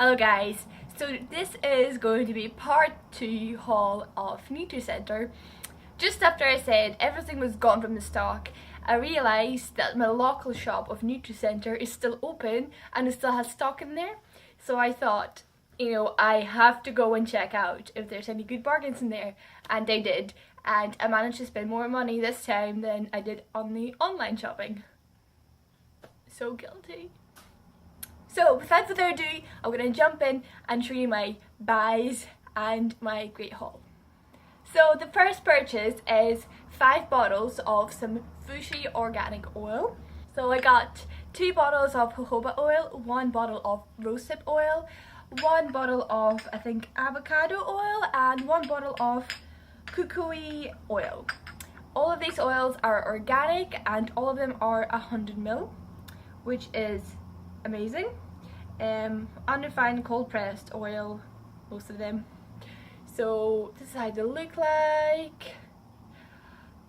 Hello guys, so this is going to be part 2 haul of Nutri Centre. Just after I said everything was gone from the stock, I realised that my local shop of Nutri Centre is still open and it still has stock in there. So I thought, I have to go and check out if there's any good bargains in there, and I did. And I managed to spend more money this time than I did on the online shopping. So guilty. So without further ado, I'm going to jump in and show you my buys and my great haul. So the first purchase is 5 bottles of some Fushi organic oil. So I got 2 bottles of jojoba oil, 1 bottle of Rosehip oil, 1 bottle of I think avocado oil, and 1 bottle of Kukui oil. All of these oils are organic and all of them are 100 ml, which is amazing. Unrefined cold pressed oil, most of them. So this is how they look like.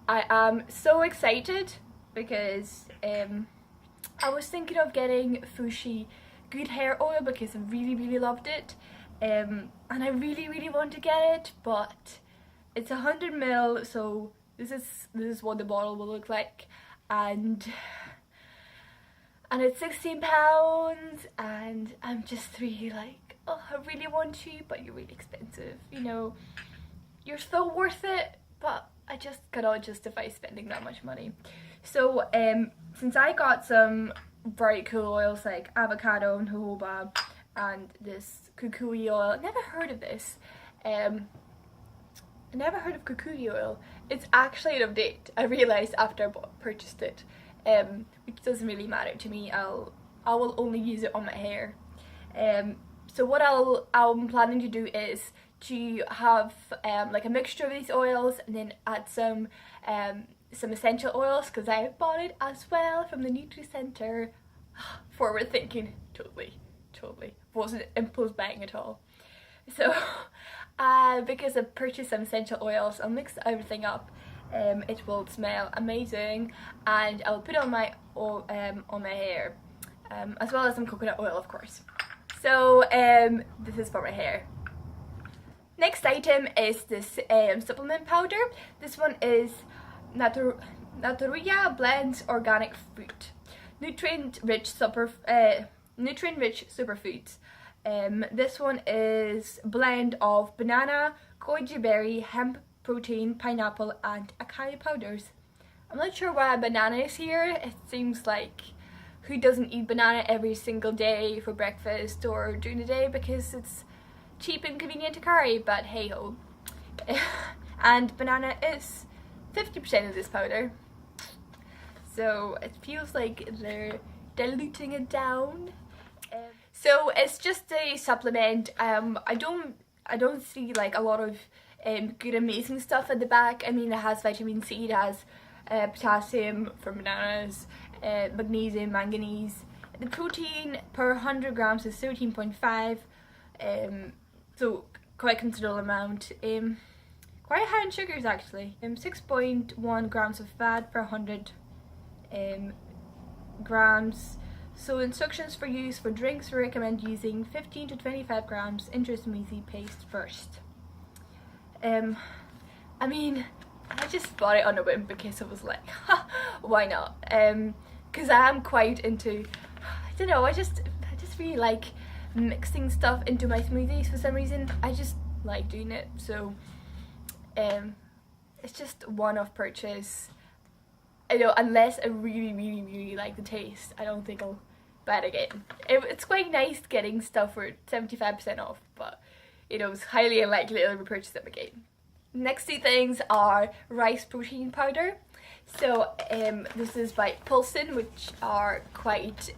I am so excited because I was thinking of getting Fushi good hair oil because I really loved it, and I really want to get it, but it's 100 ml, so this is what the bottle will look like, and it's £16, and I'm just really like, oh, I really want to, but you're really expensive, you're so worth it, but I just cannot justify spending that much money. So since I got some very cool oils like avocado and jojoba and this kukui oil, I never heard of this. I never heard of kukui oil. It's actually out of date, I realised after I purchased it. Which doesn't really matter to me. I will only use it on my hair. So what I'm planning to do is to have like a mixture of these oils and then add some essential oils, because I bought it as well from the Nutri Centre. Forward thinking, totally. Wasn't impulse buying at all. So because I purchased some essential oils, I'll mix everything up. It will smell amazing, and I'll put it on my hair, as well as some coconut oil, of course. So this is for my hair. Next item is this supplement powder. This one is Naturiya Blends organic fruit, nutrient-rich superfoods. This one is a blend of banana, goji berry, hemp protein, pineapple, and acai powders. I'm not sure why banana is here. It seems like who doesn't eat banana every single day for breakfast or during the day because it's cheap and convenient to carry, but hey ho. And banana is 50% of this powder, so it feels like they're diluting it down. So it's just a supplement. I don't see like a lot of good amazing stuff at the back. I mean, it has vitamin C, it has potassium from bananas, magnesium, manganese. The protein per 100 grams is 13.5, so quite considerable amount. Quite high in sugars actually. 6.1 grams of fat per 100 grams. So instructions for use: for drinks, we recommend using 15 to 25 grams into a smoothie paste first. I mean, I just bought it on a whim because I was like, why not? Because I am quite into, I don't know, I just really like mixing stuff into my smoothies for some reason. I just like doing it, so it's just one-off purchase. I know, unless I really like the taste, I don't think I'll buy it again. It's quite nice getting stuff for 75% off, but it's highly unlikely I'll repurchase them again. Next 2 things are rice protein powder. So this is by Pulsin, which are quite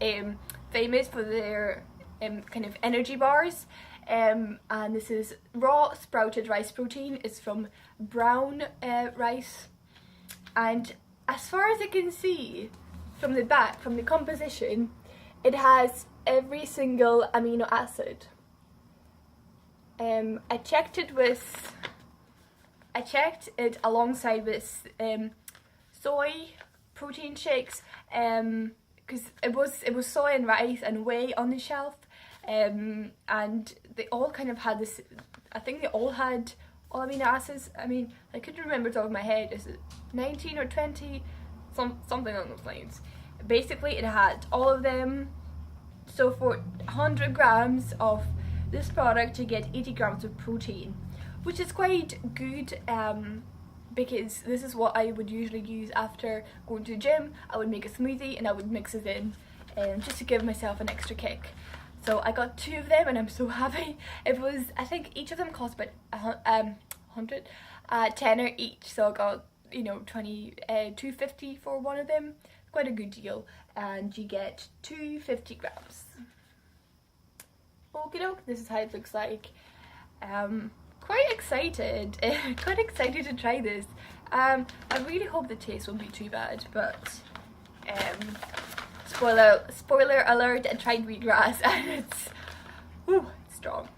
famous for their kind of energy bars. And this is raw sprouted rice protein. It's from brown rice, and as far as I can see from the back, from the composition, it has every single amino acid. I checked it alongside with soy protein shakes, because it was soy and rice and whey on the shelf, and they all kind of had this, I think they all had all amino acids. I mean, I couldn't remember off the top of my head, is it 19 or 20? Something along those lines. Basically, it had all of them. So for 100 grams of this product, you get 80 grams of protein, which is quite good, because this is what I would usually use after going to the gym. I would make a smoothie and I would mix it in, just to give myself an extra kick. So I got 2 of them and I'm so happy. It was, I think each of them cost about 100, tenner each. So I got, you know, 250 for one of them. Quite a good deal, and you get 250 grams. Okie doke, this is how it looks like. Quite excited, quite excited to try this. I really hope the taste won't be too bad, but spoiler alert, I tried wheatgrass and it's strong.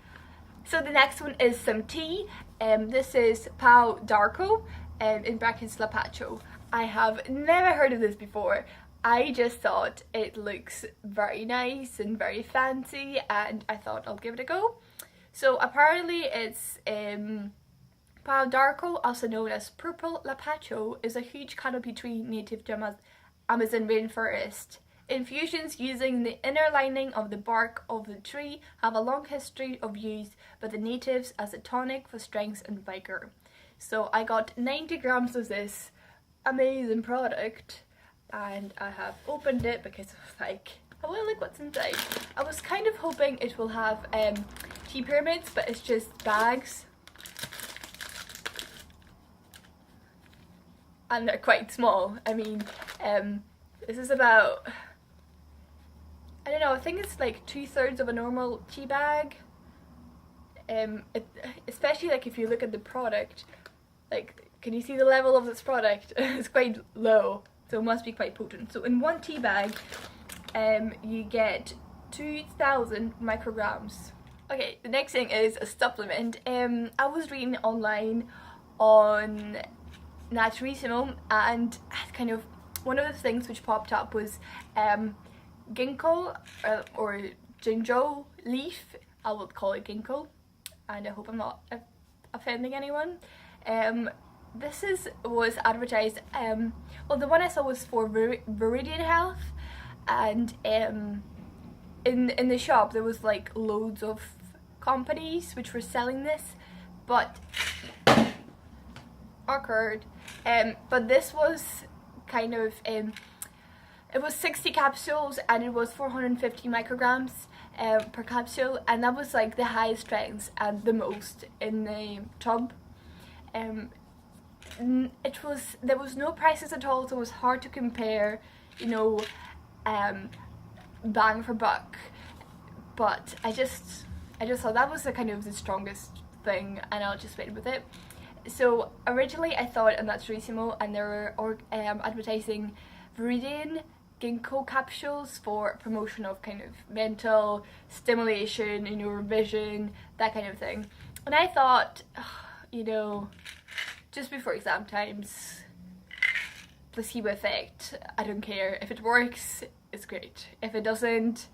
So the next one is some tea. This is Pau d'Arco, in brackets Lapacho. I have never heard of this before. I just thought it looks very nice and very fancy, and I thought I'll give it a go. So apparently it's Pau d'Arco, also known as purple Lapacho, is a huge canopy tree native to Amazon rainforest. Infusions using the inner lining of the bark of the tree have a long history of use by the natives as a tonic for strength and vigor. So I got 90 grams of this amazing product, and I have opened it because I was like, I want to look what's inside. I was kind of hoping it will have tea pyramids, but it's just bags, and they're quite small. I mean, this is about, I don't know, I think it's like 2/3 of a normal tea bag. Especially like if you look at the product, like, can you see the level of this product? It's quite low, so it must be quite potent. So in one tea bag, you get 2,000 micrograms. Okay, the next thing is a supplement. I was reading online on Nutri and kind of one of the things which popped up was Ginkgo or Ginkgo leaf. I would call it Ginkgo, and I hope I'm not offending anyone. This was advertised, well, the one I saw was for Viridian health, and in the shop there was like loads of companies which were selling this, but awkward. But this was kind of it was 60 capsules and it was 450 micrograms per capsule, and that was like the highest strength and the most in the tub. There was no prices at all, so it was hard to compare, you know, bang for buck. But I just thought that was the kind of the strongest thing, and I'll just wait with it. So originally I thought, and that's Rosehip, and they were advertising Viridian Ginkgo capsules for promotion of kind of mental stimulation, you know, revision, that kind of thing. And I thought, you know, just before exam times, placebo effect, I don't care. If it works, it's great. If it doesn't,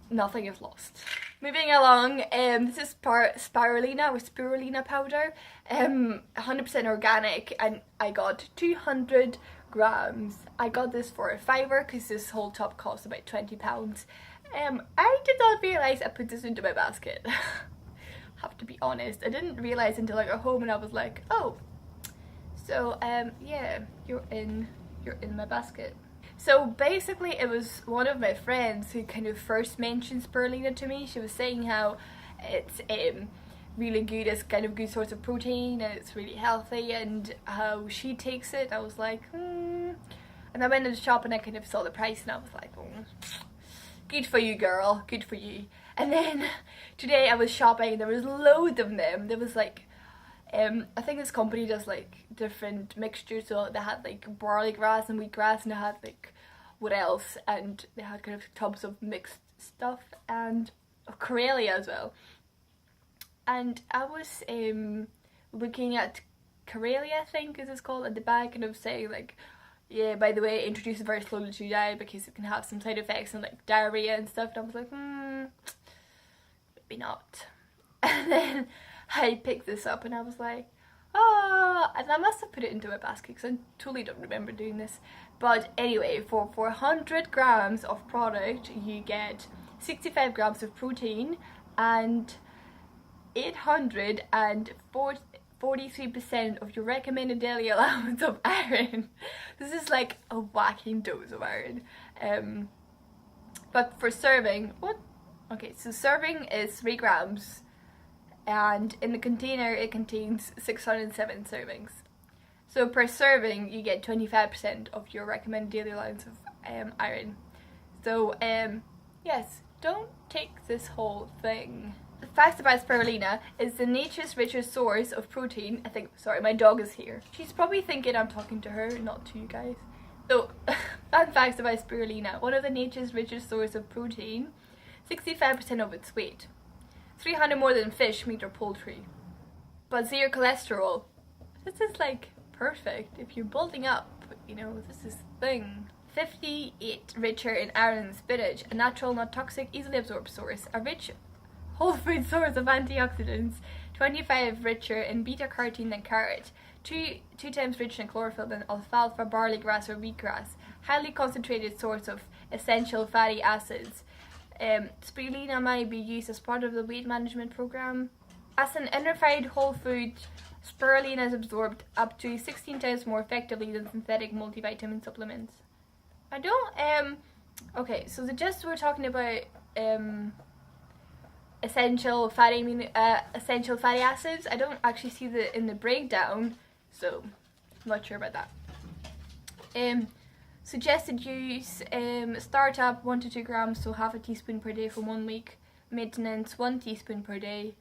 nothing is lost. Moving along, this is Spirulina or Spirulina powder, 100% organic, and I got 200 grams. I got this for a £5 because this whole tub cost about £20. I did not realise I put this into my basket. Have to be honest, I didn't realise until I got home and I was like, oh, so yeah, you're in my basket. So basically it was one of my friends who kind of first mentioned spirulina to me. She was saying how it's really good, it's kind of good source of protein and it's really healthy, and how she takes it. I was like, And I went to the shop and I kind of saw the price and I was like, oh, good for you, girl, good for you. And then today I was shopping and there was loads of them. There was like, I think this company does like different mixtures, so they had like barley grass and wheatgrass, and they had like what else, and they had kind of tubs of mixed stuff and Karelia as well. And I was looking at Karelia, I think is it's called, at the back, and of saying like, yeah, by the way, introduce it very slowly to die because it can have some side effects and like diarrhea and stuff. And I was like, maybe not. And then I picked this up and I was like, oh, and I must have put it into a basket because I totally don't remember doing this. But anyway, for 100 grams of product, you get 65 grams of protein and 843% of your recommended daily allowance of iron. This is like a whacking dose of iron. But for serving, what? Okay, so serving is 3 grams, and in the container it contains 607 servings. So per serving you get 25% of your recommended daily allowance of iron. So yes, don't take this whole thing. The facts about spirulina is the nature's richest source of protein. I think, sorry, my dog is here. She's probably thinking I'm talking to her, not to you guys. So, fun facts about spirulina. One of the nature's richest source of protein, 65% of its weight. 300 more than fish, meat or poultry. But 0 cholesterol. This is like perfect. If you're building up, you know, this is the thing. 58 richer in iron than spinach, a natural, not toxic, easily absorbed source. A rich whole food source of antioxidants. 25 richer in beta carotene than carrot. Two times richer in chlorophyll than alfalfa, barley grass or wheatgrass. Highly concentrated source of essential fatty acids. Spirulina might be used as part of the weight management program. As an unified whole food, spirulina is absorbed up to 16 times more effectively than synthetic multivitamin supplements. I don't, okay, so just we're talking about, essential fatty acids. I don't actually see that in the breakdown, so I'm not sure about that. Suggested use, startup 1 to 2 grams, so half a teaspoon per day for 1 week. Maintenance 1 teaspoon per day.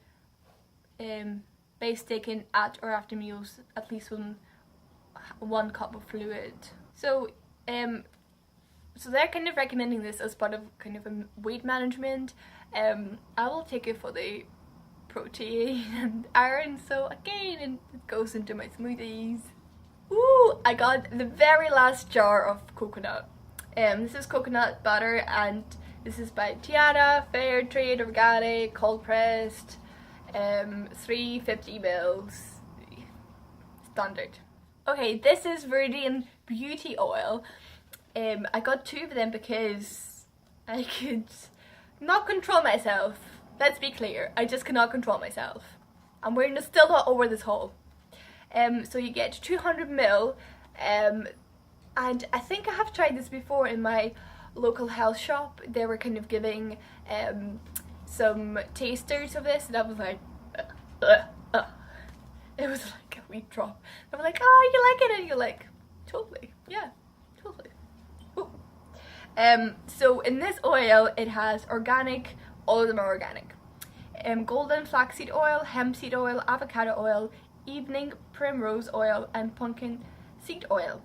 Base taken at or after meals, at least 1 cup of fluid. So so they're kind of recommending this as part of kind of a weight management. I will take it for the protein and iron, so again it goes into my smoothies. Ooh, I got the very last jar of coconut. This is coconut butter, and this is by Tiana, fair trade, organic, cold pressed, 350 mils, standard. Okay, this is Viridian beauty oil. I got 2 of them because I could not control myself. Let's be clear, I just cannot control myself. I'm wearing this still not over this haul. So you get 200 ml, and I think I have tried this before in my local health shop. They were kind of giving some tasters of this, and I was like, it was like a wee drop. I was like, oh, you like it? And you're like, totally, yeah, totally. Ooh. So in this oil, it has organic, all of them are organic. Golden flaxseed oil, hemp seed oil, avocado oil, evening primrose oil, and pumpkin seed oil.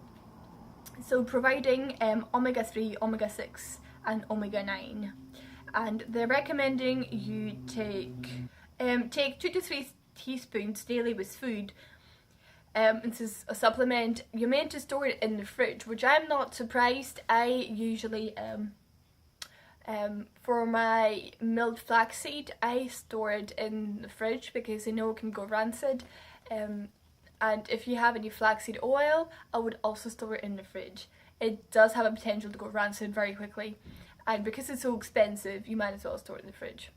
So providing omega-3, omega-6 and omega-9. And they're recommending you take 2 to 3 teaspoons daily with food. This is a supplement. You're meant to store it in the fridge, which I'm not surprised. I usually for my milled flaxseed, I store it in the fridge because I know it can go rancid. And if you have any flaxseed oil, I would also store it in the fridge. It does have a potential to go rancid very quickly, and because it's so expensive, you might as well store it in the fridge.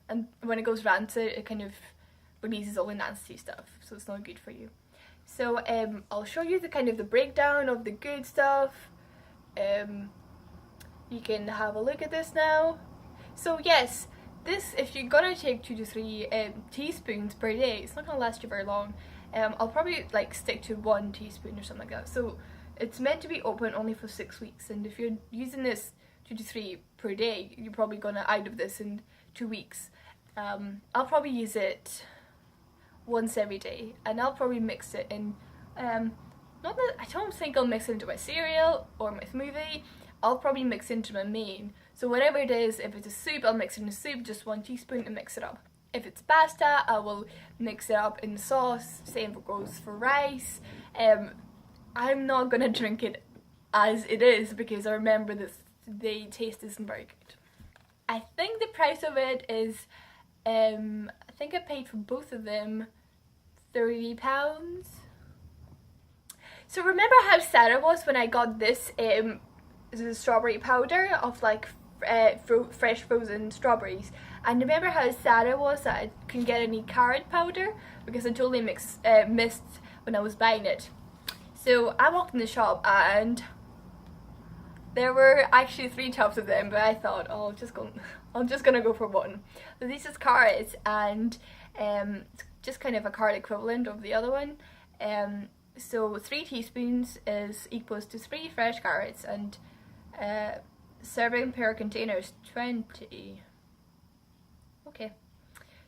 And when it goes rancid, it kind of releases all the nasty stuff, so it's not good for you. So I'll show you the kind of the breakdown of the good stuff. You can have a look at this now. So yes, this, if you're gonna take 2 to 3 teaspoons per day, it's not gonna last you very long. I'll probably like stick to 1 teaspoon or something like that. So it's meant to be open only for 6 weeks, and if you're using this 2 to 3 per day, you're probably gonna out of this in 2 weeks. I'll probably use it once every day, and I'll probably mix it in. Not that I don't think I'll mix it into my cereal or my smoothie. I'll probably mix into my main. So whatever it is, if it's a soup, I'll mix it in a soup, just 1 teaspoon and mix it up. If it's pasta, I will mix it up in the sauce. Same goes for rice. I'm not gonna drink it as it is because I remember this, the taste isn't very good. I think the price of it is I think I paid for both of them £30. So remember how sad I was when I got this strawberry powder of like fresh frozen strawberries, and remember how sad I was that I couldn't get any carrot powder because I totally missed when I was buying it. So I walked in the shop and there were actually 3 tubs of them, but I thought, oh, I'm just gonna go for one. So this is carrots, and just kind of a carrot equivalent of the other one. So 3 teaspoons is equals to 3 fresh carrots, and serving per container is 20. Okay,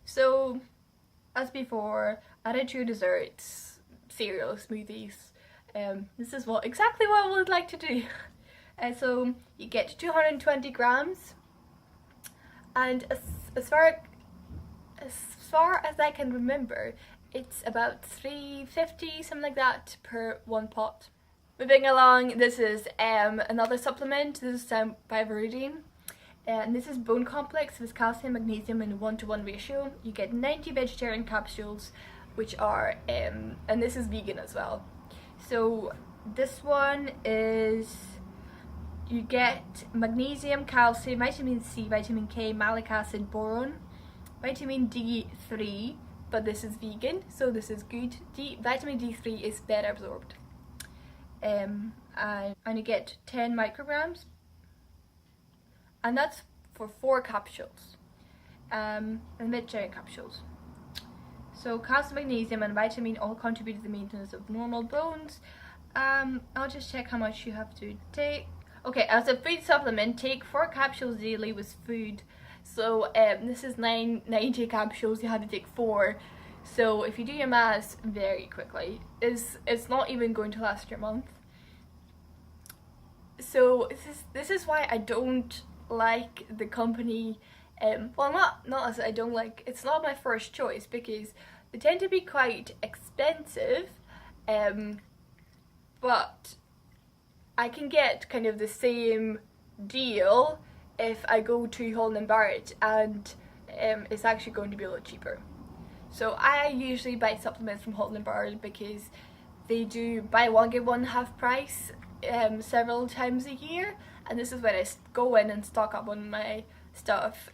so as before, added to desserts, cereal, smoothies. This is exactly what I would like to do. So you get 220 grams, and as far as I can remember, it's about $3.50, something like that, per 1 pot. Moving along, this is another supplement. This is by Viridian, and this is bone complex with calcium, magnesium in a 1-to-1 ratio. You get 90 vegetarian capsules, which are and this is vegan as well. So this one is, you get magnesium, calcium, vitamin C, vitamin K, malic acid, boron, vitamin D3, but this is vegan, so this is good. Vitamin D3 is better absorbed. And you get 10 micrograms, and that's for 4 capsules, and vegetarian capsules. So calcium, magnesium and vitamin all contribute to the maintenance of normal bones. I'll just check how much you have to take. Okay, as a food supplement, take 4 capsules daily with food. So this is 90 capsules, you have to take 4. So if you do your maths very quickly, it's not even going to last your month. So this is why I don't like the company. Well, not as I don't like. It's not my first choice because they tend to be quite expensive. But I can get kind of the same deal if I go to Holland & Barrett, and it's actually going to be a lot cheaper. So I usually buy supplements from Holland & Barrett because they do buy one get one half price several times a year, and this is when I go in and stock up on my stuff.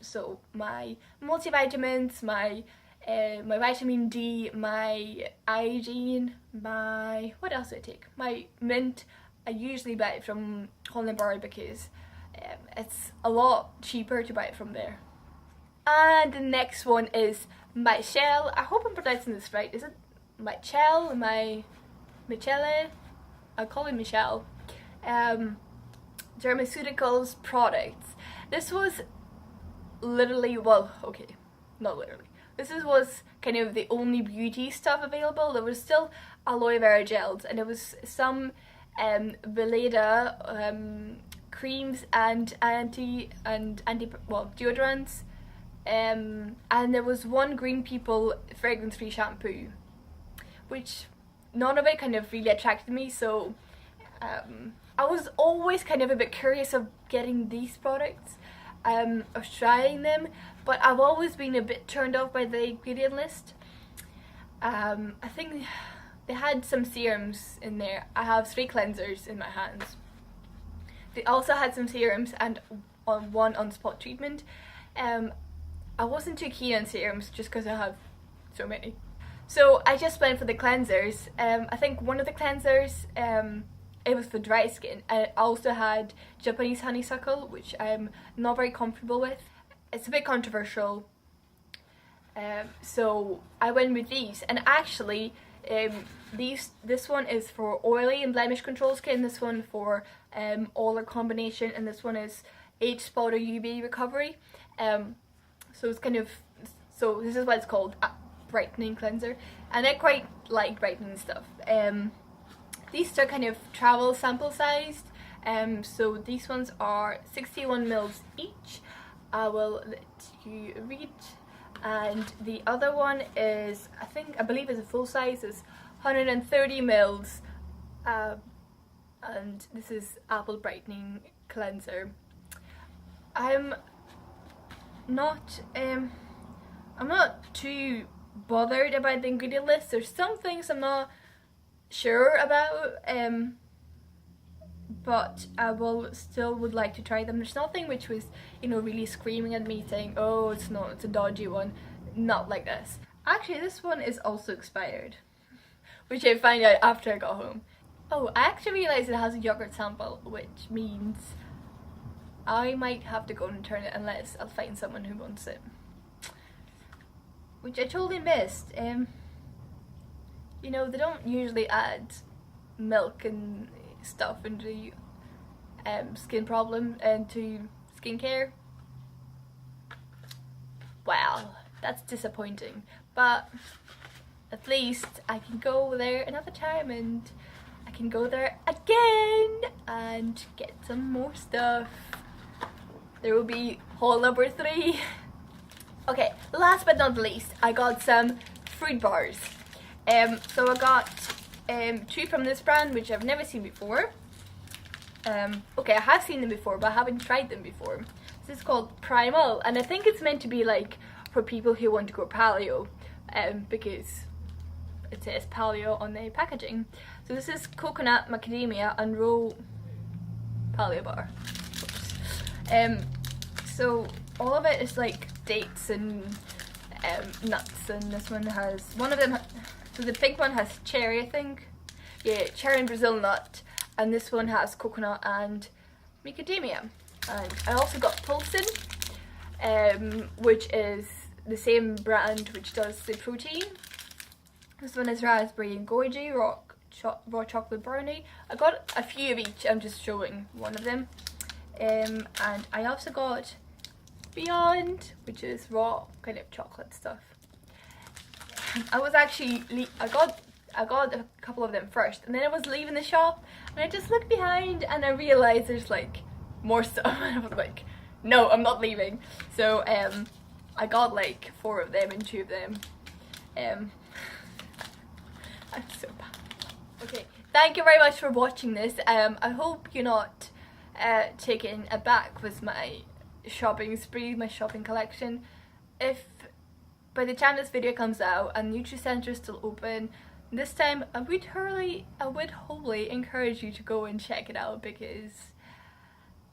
So my multivitamins, my vitamin D, my iodine, what else do I take? My mint. I usually buy it from Holland & Barrett because it's a lot cheaper to buy it from there. And the next one is MyChelle. I hope I'm pronouncing this right. Is it MyChelle? MyChelle? I'll call it MyChelle. Dermaceuticals products. This was literally, well, okay, not literally. This was kind of the only beauty stuff available. There was still aloe vera gels, and there was some Veleda creams and deodorants, and there was one Green People fragrance-free shampoo, which none of it kind of really attracted me. So I was always kind of a bit curious of getting these products, of trying them, but I've always been a bit turned off by the ingredient list. I think they had some serums in there. I have 3 cleansers in my hands. They also had some serums and one on-spot treatment. I wasn't too keen on serums just because I have so many. So I just went for the cleansers. I think one of the cleansers, it was for dry skin. I also had Japanese honeysuckle, which I'm not very comfortable with. It's a bit controversial. So I went with these, and actually this one is for oily and blemish control skin, this one for all combination, and this one is age spot or UV recovery. So it's kind of, so this is what it's called, brightening cleanser, and I quite like brightening stuff. These are kind of travel sample sized, so these ones are 61 mils each. I will let you read. And the other one is, I believe is a full size, is 130 mils, and this is Apple Brightening Cleanser. I'm not I'm not too bothered about the ingredient list. There's some things I'm not sure about, but I would like to try them. There's nothing which was, you know, really screaming at me saying, oh, it's a dodgy one. Not like this. Actually, this one is also expired, which I found out after I got home. Oh, I actually realised it has a yogurt sample, which means I might have to go and return it unless I'll find someone who wants it. Which I totally missed. You know, they don't usually add milk and stuff into skin problem and to skincare. Well, that's disappointing, but at least I can go there another time and I can go there again and get some more stuff. There will be haul number 3. Okay, last but not least, I got some fruit bars. So I got 2 from this brand, which I've never seen before. Okay, I have seen them before, but I haven't tried them before. This is called Primal, and I think it's meant to be like for people who want to go paleo, because it says paleo on the packaging. So this is coconut, macadamia, and raw paleo bar. Oops. So all of it is like dates and nuts, and this one has so the pink one has cherry, I think. Yeah, cherry and Brazil nut, and this one has coconut and macadamia. And I also got Pulsin, which is the same brand which does the protein. This one is raspberry and goji, raw chocolate brownie. I got a few of each, I'm just showing one of them. And I also got Beond, which is raw kind of chocolate stuff. I got a couple of them first, and then I was leaving the shop and I just looked behind and I realized there's like more stuff, and I was like, no, I'm not leaving. So I got like 4 of them and 2 of them. I'm so bad. Okay, thank you very much for watching this. I hope you're not taken aback with my shopping spree, my shopping collection. If by the time this video comes out and Nutri Centre is still open, this time I would wholly encourage you to go and check it out, because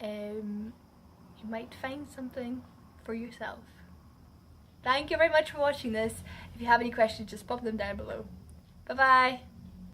you might find something for yourself. Thank you very much for watching this. If you have any questions, just pop them down below. Bye bye.